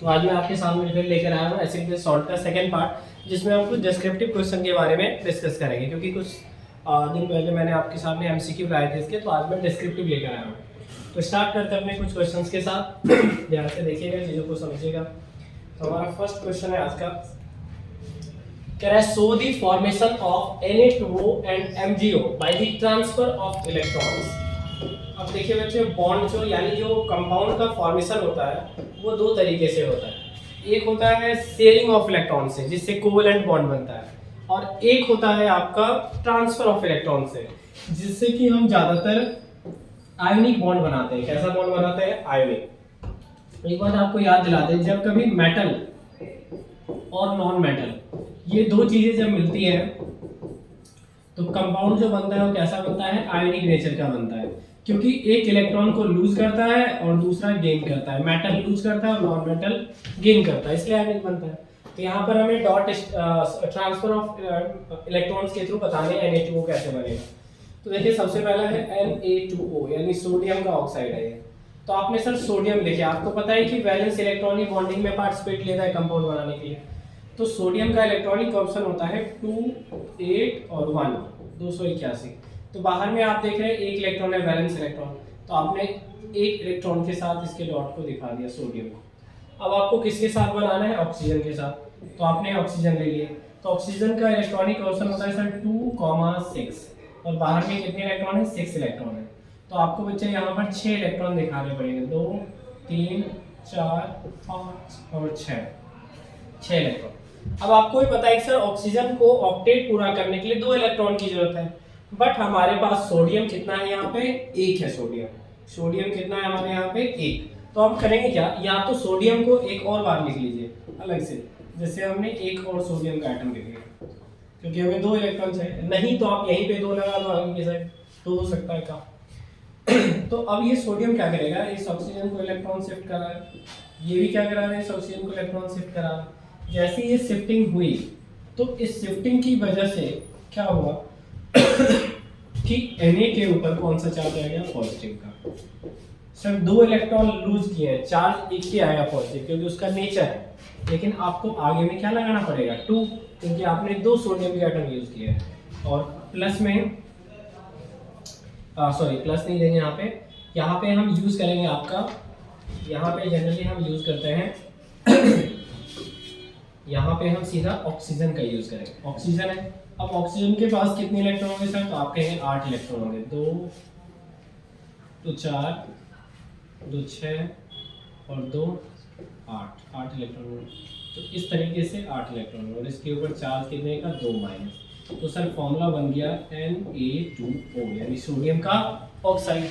तो आज मैं आपके सामने फिर लेकर आया हूँ एसिड सॉल्ट का सेकंड पार्ट, जिसमें हम कुछ डिस्क्रिप्टिव क्वेश्चन के बारे में डिस्कस करेंगे, क्योंकि कुछ दिन पहले मैंने आपके सामने एमसीक्यू लाए थे इसके, तो आज मैं डिस्क्रिप्टिव लेकर आया हूँ। तो स्टार्ट करते हैं अपने कुछ क्वेश्चंस के साथ। ध्यान से देखिएगा, चीज़ों को समझिएगा। तो हमारा फर्स्ट क्वेश्चन है आज का, कह रहा है show the formation of Na2O and MgO by the transfer of electrons. अब देखिए बच्चे, बॉन्ड जो यानी जो कंपाउंड का फॉर्मेशन होता है वो दो तरीके से होता है। एक होता है शेयरिंग ऑफ इलेक्ट्रॉन से, जिससे कोवेलेंट बॉन्ड बनता है, और एक होता है आपका ट्रांसफर ऑफ इलेक्ट्रॉन से, जिससे कि हम ज्यादातर आयोनिक बॉन्ड बनाते हैं। कैसा बॉन्ड बनाते हैं? आयोनिक। एक बात आपको याद दिलाते हैं, जब कभी मेटल और नॉन मेटल ये दो चीजें जब मिलती हैं तो कंपाउंड जो बनता है वो कैसा बनता है? आयोनिक नेचर का बनता है, क्योंकि एक इलेक्ट्रॉन को लूज करता है और दूसरा गेन करता है। मेटल लूज करता है और नॉन मेटल गेन करता है, इसलिए आयोनिक बनता है। तो यहाँ पर हमें डॉट ट्रांसफर ऑफ इलेक्ट्रॉन्स के थ्रू बताने Na2O कैसे बनेगा। तो देखिए, सबसे पहला है Na2O यानी सोडियम का ऑक्साइड है ये। तो आपने सर सोडियम लिखे, आपको पता है कि वैलेंस इलेक्ट्रॉनिक बॉन्डिंग में पार्टिसिपेट लेता है कंपाउंड बनाने के लिए। तो सोडियम का इलेक्ट्रॉनिक ऑप्शन होता है 2, 8 और 1, 281। तो बाहर में आप देख रहे हैं एक इलेक्ट्रॉन है वैलेंस इलेक्ट्रॉन, तो आपने एक इलेक्ट्रॉन के साथ इसके डॉट को दिखा दिया सोडियम को। अब आपको किसके साथ बनाना है? ऑक्सीजन के साथ। तो आपने ऑक्सीजन ले लिए, तो ऑक्सीजन का इलेक्ट्रॉनिक ऑप्शन होता है सर 2,6, और बाहर में कितने इलेक्ट्रॉन है? 6 इलेक्ट्रॉन है। तो आपको बच्चे यहाँ पर 6 इलेक्ट्रॉन दिखाने पड़ेंगे, 2, 3, 4, 5 और 6 इलेक्ट्रॉन। अब आपको भी पता है कि सर ऑक्सीजन को ऑक्टेट पूरा करने के लिए 2 इलेक्ट्रॉन की जरूरत है, बट हमारे पास सोडियम कितना है? यहाँ पे 1 है। सोडियम कितना है हमारे यहाँ पे? 1। तो हम करेंगे क्या, या तो सोडियम को एक और बार लिख लीजिए अलग से, जैसे हमने एक और सोडियम का एटम लिख लिया, क्योंकि हमें 2 इलेक्ट्रॉन चाहिए। नहीं तो आप यहीं पे 2 लगा दो, आगे साइड तो हो सकता है काम। तो अब ये सोडियम क्या करेगा? इस ऑक्सीजन को इलेक्ट्रॉन शिफ्ट करा है, ये भी क्या करा है? इस ऑक्सीजन को इलेक्ट्रॉन शिफ्ट करा है। जैसे ये शिफ्टिंग हुई, तो इस शिफ्टिंग की वजह से क्या हुआ कि Na के ऊपर कौन सा चार्ज आ गया? पॉजिटिव का। सर 2 इलेक्ट्रॉन लूज किए हैं, चार्ज एक ही आएगा पॉजिटिव, क्योंकि उसका नेचर है। लेकिन आपको आगे में क्या लगाना पड़ेगा? 2, क्योंकि आपने 2 सोडियम के एटम यूज किए हैं। और प्लस में सॉरी प्लस नहीं देंगे यहाँ पे हम यूज करेंगे आपका, यहाँ पे जनरली हम यूज करते हैं यहाँ पे हम सीधा ऑक्सीजन का यूज करेंगे। ऑक्सीजन है, अब ऑक्सीजन के पास कितने इलेक्ट्रॉन होंगे सर? तो आप कहेंगे 8 इलेक्ट्रॉन होंगे। 2, 2, 4, 2, 6 और 2, 8 इलेक्ट्रॉन होंगे। तो इस तरीके से 8 इलेक्ट्रॉन होंगे, और इसके ऊपर चार्ज कितने का? 2 माइनस। तो सर फॉर्मूला बन गया Na2O यानी सोडियम का ऑक्साइड।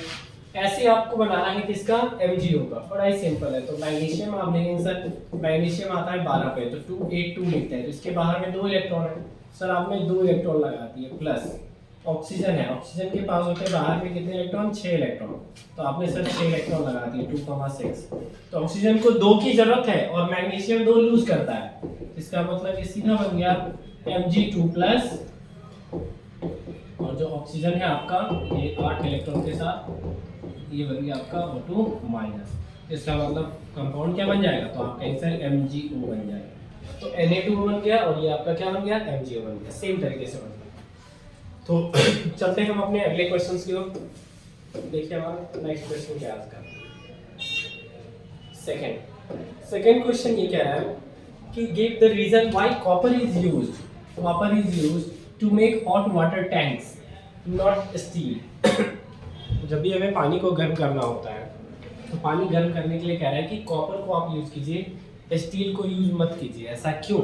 ऐसे आपको बनाना है किसका? MgO का। बड़ा ही सिंपल है। तो मैग्नीशियम आप लेंगे सर, मैग्नीशियम आता है 12 पे, तो 282 लिखते हैं। तो इसके बाहर में 2 इलेक्ट्रॉन है सर, आपने 2 इलेक्ट्रॉन लगा दिए। प्लस ऑक्सीजन है, ऑक्सीजन के पास होते हैं बाहर में कितने इलेक्ट्रॉन? 6 इलेक्ट्रॉन। तो आपने सर 6 इलेक्ट्रॉन लगा दिए, 2,6। तो ऑक्सीजन को 2 की जरूरत है और मैग्नीशियम 2 लूज करता है, इसका मतलब ये सीधा बन गया Mg2+, और जो ऑक्सीजन है आपका ये 8 इलेक्ट्रॉन के साथ, ये बन गया आपका O2-। इसका मतलब कंपाउंड क्या बन जाएगा? तो आपका आंसर MgO बन जाएगा। तो Na2O बन गया, और ये आपका क्या बन गया? MgO बन गया। सेम तरीके से बन गया। तो चलते हैं हम अपने अगले क्वेश्चंस की ओर। देखिए हमारा नेक्स्ट क्वेश्चन क्या है आज का। सेकंड क्वेश्चन ये कह रहा है कि give the reason why copper is used to make hot water tanks, not steel. जब भी हमें पानी को गर्म करना होता है, तो पानी गर्म करने के लिए कह रहा है कि कॉपर को आप यूज कीजिए, स्टील को यूज मत कीजिए। ऐसा क्यों?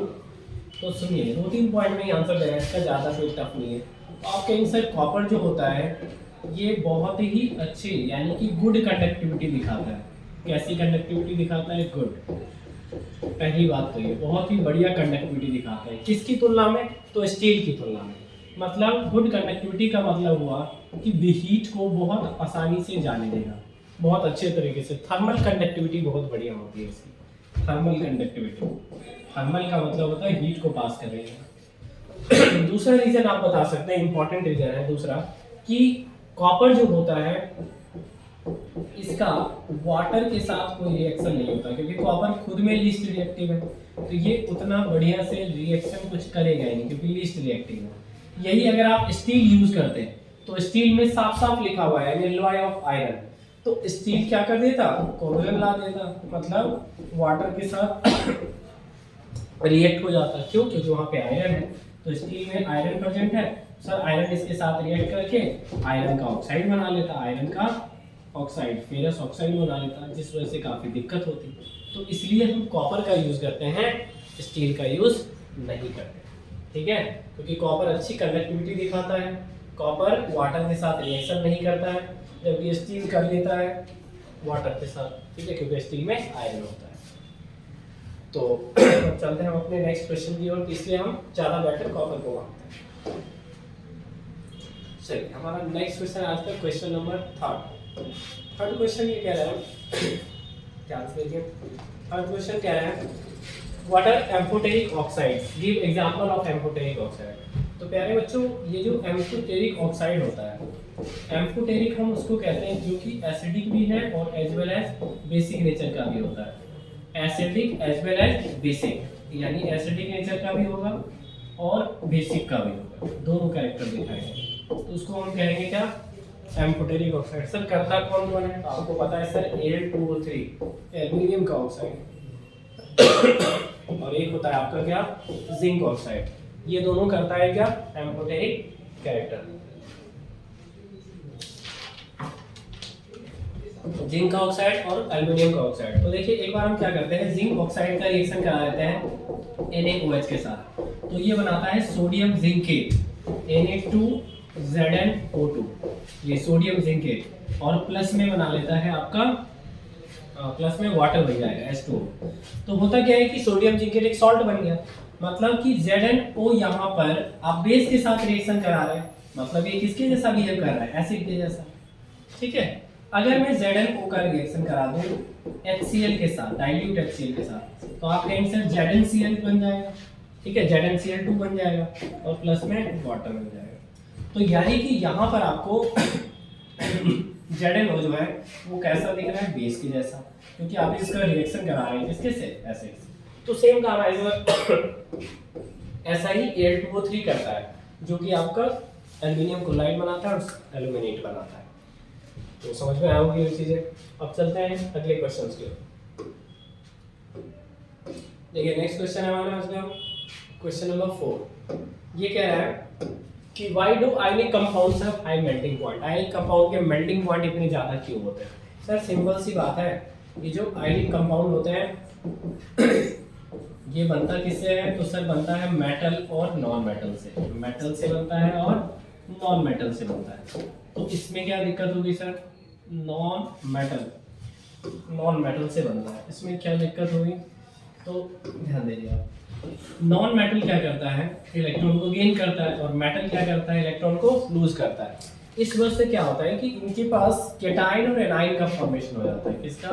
तो सुनिए, 2-3 पॉइंट में आंसर देना है, इसका ज़्यादा कोई टफ नहीं है। तो आप कहेंगे सर कॉपर जो होता है ये बहुत ही अच्छी यानी कि गुड कंडक्टिविटी दिखाता है। कैसी कंडक्टिविटी दिखाता है? गुड। पहली बात तो ये बहुत ही बढ़िया कंडक्टिविटी दिखाता है। किसकी तुलना में? तो स्टील की तुलना में। मतलब गुड कंडक्टिविटी का मतलब हुआ कि हीट को बहुत आसानी से जाने देगा, बहुत अच्छे तरीके से। थर्मल कंडक्टिविटी बहुत बढ़िया होती है इसकी। थर्मल कंडक्टिविटी, थर्मल का मतलब होता है हीट को पास करेगा। दूसरा रीजन आप बता सकते हैं, इंपॉर्टेंट रीजन है दूसरा, कि कॉपर जो होता है इसका वाटर के साथ कोई रिएक्शन नहीं होता, क्योंकि कॉपर खुद में लीस्ट रिएक्टिव है, तो ये उतना बढ़िया से रिएक्शन कुछ करेगा ही नहीं क्योंकि लीस्ट रिएक्टिव है। यही अगर आप स्टील यूज करते हैं तो स्टील में साफ साफ लिखा हुआ है एलॉय ऑफ आयरन, तो स्टील क्या कर देता, कोवलेंट ला देता, मतलब वाटर के साथ रिएक्ट हो जाता। क्यों? क्योंकि वहां पे आयरन है, तो स्टील में आयरन प्रेजेंट है सर, आयरन इसके साथ रिएक्ट करके आयरन का ऑक्साइड बना लेता, आयरन का ऑक्साइड फेरस ऑक्साइड बना लेता, जिस वजह से काफी दिक्कत होती। तो इसलिए हम कॉपर का यूज करते हैं, स्टील का यूज नहीं करते, ठीक है, क्योंकि कॉपर अच्छी कंडक्टिविटी दिखाता है, कॉपर वाटर के साथ रिएक्शन नहीं करता है, जबकि स्टील कर लेता है वाटर के साथ, ठीक है, क्योंकि स्टील में आयरन होता है। तो चलते हैं हम अपने नेक्स्ट क्वेश्चन की ओर, इसलिए हम ज्यादा बेटर कॉपर को मानते हैं। चलिए हमारा नेक्स्ट क्वेश्चन आज का क्वेश्चन नंबर थर्ड क्वेश्चन ये कह रहा है, ध्यान से देखिए, थर्ड क्वेश्चन कह रहा है what are amphoteric oxides, give example of amphoteric oxide. तो प्यारे बच्चों, ये जो एम्फोटेरिक ऑक्साइड होता है, एम्फोटेरिक हम उसको कहते हैं जो कि एसिडिक भी है और as well as basic nature का भी होता है, acidic as well as basic, यानी एसिडिक नेचर का भी होगा और बेसिक का भी होगा, दोनों कैरेक्टर दिखाएंगे, तो उसको हम कहेंगे क्या, एम्फोटेरिक ऑक्साइड। सर करता कौन कौन है, आपको पता है सर, Al2O3 एल्युमिनियम का ऑक्साइड और एक होता है आपका क्या, जिंक ऑक्साइड, ये दोनों करता है क्या, एम्फोटेरिक कैरेक्टर, जिंक का ऑक्साइड और एल्युमिनियम का ऑक्साइड। तो देखिए एक बार हम क्या करते हैं, जिंक ऑक्साइड का रिएक्शन करा देते हैं NaOH के साथ, तो ये बनाता है सोडियम जिंकेट Na2ZnO2, ये सोडियम जिंकेट, और प्लस में बना लेता है आपका, प्लस में वाटर बन जाएगा H2O। तो होता क्या है कि सोडियम जिंकेट एक सॉल्ट बन गया, मतलब कि ZnO यहाँ पर आप बेस के साथ रिएक्शन करा रहे हैं, मतलब ये किसके जैसा बिहेव कर रहा है, एसिड के जैसा, ठीक है। अगर मैं ZnO का रिएक्शन करा दूं HCl के साथ, डाइल्यूट HCl के साथ, तो आप कहेंगे सर ZnCl बन जाएगा, ठीक है, ZnCl2 बन जाएगा और प्लस में वाटर बन जाएगा। तो यानी कि यहाँ पर आपको ZnO जो है वो कैसा दिख रहा है, बेस के जैसा, क्योंकि आप इसका रिएक्शन करा रहे हैं किसके से, एसिड से। तो सेम काम ऐसा ही Al2O3 करता है, जो कि आपका एल्युमिनियम क्लोराइड बनाता है और एल्यूमिनेट बनाता है। तो समझ में आया होगी ये चीजें। अब चलते हैं अगले क्वेश्चंस की ओर। देखिए नेक्स्ट क्वेश्चन है हमारा आज का क्वेश्चन नंबर 4। ये कह रहा है कि why do ionic compounds have high melting point, ionic compound के मेल्टिंग पॉइंट इतने ज्यादा क्यों होते हैं। सर सिंपल सी बात है, ये जो आयनिक कंपाउंड होते हैं ये बनता किससे है, तो सर बनता है मेटल और नॉन मेटल से, मेटल से बनता है और नॉन मेटल से बनता है। तो इसमें क्या दिक्कत होगी सर, नॉन मेटल से बनता है, इसमें क्या दिक्कत होगी, तो ध्यान दीजिए आप। नॉन मेटल क्या करता है, इलेक्ट्रॉन को गेन करता है, और मेटल क्या करता है, इलेक्ट्रॉन को लूज करता है। इस वजह से क्या होता है कि इनके पास केटाइन और एनाइन का फॉर्मेशन हो जाता है, किसका,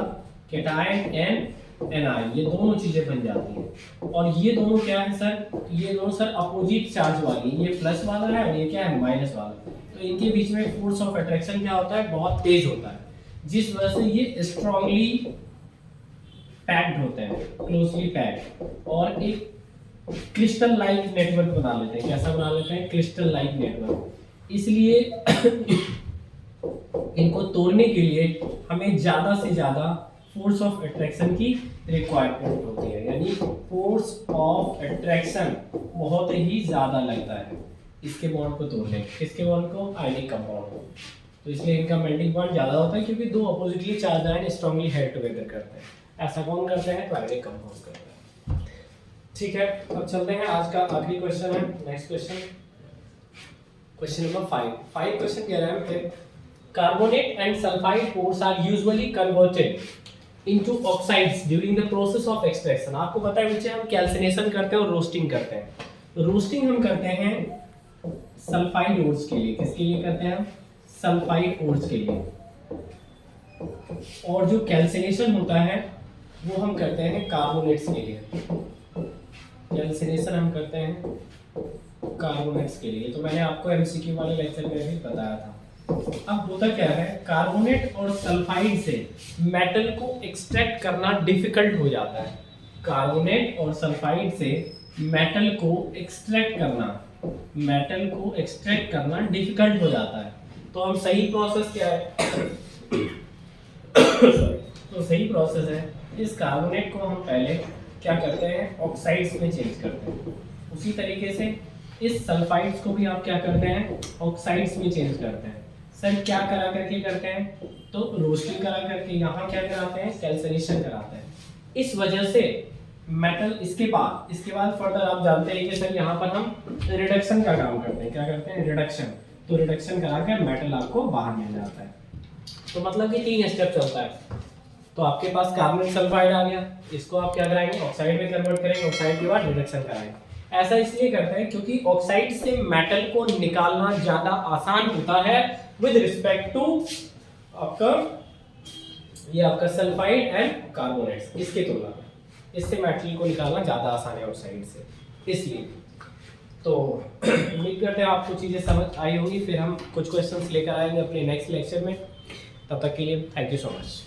केटाइन एंड एनाइन, ये दोनों चीजें बन जाती हैं। और ये दोनों क्या है सर, ये दोनों सर अपोजिट चार्ज वाली, ये प्लस वाला है और ये क्या है, माइनस वाला। तो इनके बीच में फोर्स ऑफ अट्रैक्शन क्या होता है, बहुत तेज होता है, जिस वजह से ये स्ट्रांगली पैक्ड होते हैं, क्लोजली पैक्ड, और एक क्रिस्टल लाइक नेटवर्क बना लेते हैं। कैसा बना लेते हैं, क्रिस्टल लाइक नेटवर्क। इसलिए इनको तोड़ने के लिए हमें ज्यादा से ज्यादा फोर्स ऑफ अट्रैक्शन की रिक्वायरमेंट होती है, यानी फोर्स ऑफ अट्रैक्शन बहुत ही ज्यादा लगता है इसके बॉन्ड को तोड़ने, किसके बॉन्ड को, आयनिक कंपाउंड को। तो इसलिए इनका मेल्टिंग पॉइंट ज्यादा होता है, क्योंकि दो oppositely charge ion strongly head together करते हैं। ऐसा कौन करते हैं, तो आयनिक कंपाउंड करते हैं। ठीक है, अब चलते हैं, आज का आखिरी क्वेश्चन है, नेक्स्ट क्वेश्चन नंबर 5 क्वेश्चन कह रहा है कि carbonate and sulphide ores are usually converted into oxides during the process of extraction. आपको पता है बच्चे, हम कैल्सिनेशन करते हैं और रोस्टिंग करते हैं। रोस्टिंग हम करते हैं सल्फाइड ओर्स के लिए, किसके लिए करते हैं हम, सल्फाइड ओर्स के लिए। और जो कैल्सिनेशन होता है वो हम करते हैं कार्बोनेट्स के लिए, कैल्सिनेशन हम करते हैं कार्बोनेट्स के लिए। तो मैंने आपको एमसीक्यू वाले लेक्चर में भी बताया था। अब होता क्या है, कार्बोनेट और सल्फाइड से मेटल को एक्सट्रैक्ट करना डिफिकल्ट हो जाता है। कार्बोनेट और सल्फाइड से मेटल को एक्सट्रैक्ट करना डिफिकल्ट हो जाता है। तो हम सही प्रोसेस क्या है तो सही प्रोसेस है, इस कार्बोनेट को हम पहले क्या करते हैं, ऑक्साइड्स में चेंज करते हैं। उसी तरीके से इस सल्फाइड्स को भी आप क्या करते हैं, ऑक्साइड्स में चेंज करते हैं। सर क्या करा करके करते हैं, तो रोस्टिंग करा करके, यहाँ क्या कराते हैं, कैल्सिनेशन कराते हैं। इस वजह से मेटल इसके बाद फर्दर आप जानते हैं कि सर यहाँ पर हम रिडक्शन का काम करते हैं। क्या करते हैं, रिडक्शन। तो रिडक्शन करा के मेटल आपको बाहर मिल जाता है। तो मतलब कि 3 स्टेप चलता है। तो आपके पास कार्बोनेट सल्फाइड आ गया, इसको आप क्या कराएंगे, ऑक्साइड में कन्वर्ट करेंगे, ऑक्साइड के बाद रिडक्शन कराएंगे। ऐसा इसलिए करते हैं क्योंकि ऑक्साइड से मेटल को निकालना ज्यादा आसान होता है विद रिस्पेक्ट टू आपका सल्फाइड एंड कार्बोनेट्स। इसके तुलना में इससे मेटल को निकालना ज्यादा आसान है ऑक्साइड से, इसलिए। तो उम्मीद करते हैं आपको चीजें समझ आई होंगी। फिर हम कुछ क्वेश्चंस लेकर आएंगे अपने नेक्स्ट लेक्चर में। तब तक के लिए थैंक यू सो मच।